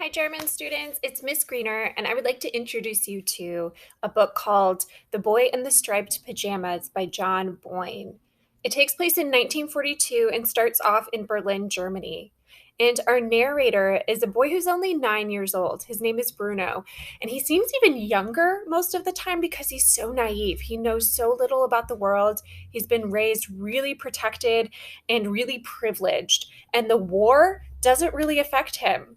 Hi, German students. It's Miss Greener, and I would like to introduce you to a book called The Boy in the Striped Pajamas by John Boyne. It takes place in 1942 and starts off in Berlin, Germany. And our narrator is a boy who's only 9 years old. His name is Bruno, and he seems even younger most of the time because he's so naive. He knows so little about the world. He's been raised really protected and really privileged, and the war doesn't really affect him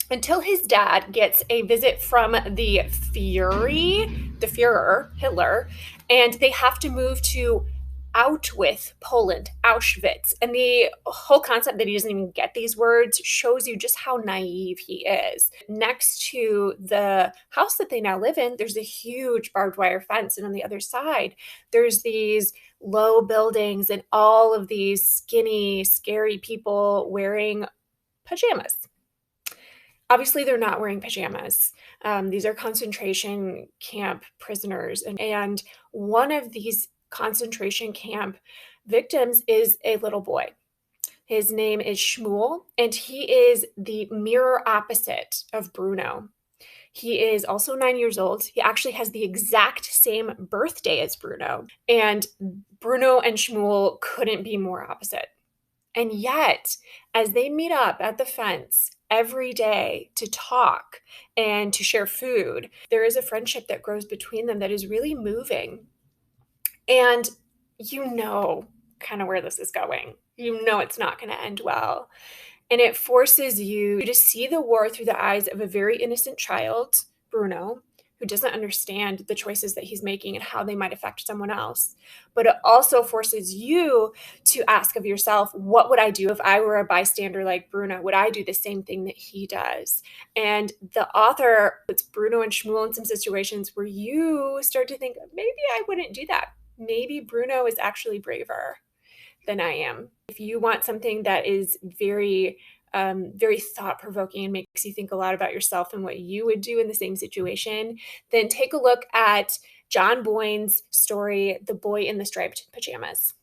until his dad gets a visit from the Fuhrer, Hitler, and they have to move to Outwith, Poland, Auschwitz. And the whole concept that he doesn't even get these words shows you just how naive he is. Next to the house that they now live in, there's a huge barbed wire fence. And on the other side, there's these low buildings and all of these skinny, scary people wearing pajamas. Obviously, they're not wearing pajamas. These are concentration camp prisoners. And one of these concentration camp victims is a little boy. His name is Shmuel, and he is the mirror opposite of Bruno. He is also 9 years old. He actually has the exact same birthday as Bruno. And Bruno and Shmuel couldn't be more opposite. And yet, as they meet up at the fence every day to talk and to share food, there is a friendship that grows between them that is really moving. And you know kind of where this is going. You know it's not going to end well. And it forces you to see the war through the eyes of a very innocent child, Bruno, who doesn't understand the choices that he's making and how they might affect someone else. But it also forces you to ask of yourself, what would I do if I were a bystander like Bruno? Would I do the same thing that he does? And the author puts Bruno and Shmuel in some situations where you start to think, maybe I wouldn't do that. Maybe Bruno is actually braver than I am. If you want something that is very thought-provoking and makes you think a lot about yourself and what you would do in the same situation, then take a look at John Boyne's story, The Boy in the Striped Pajamas.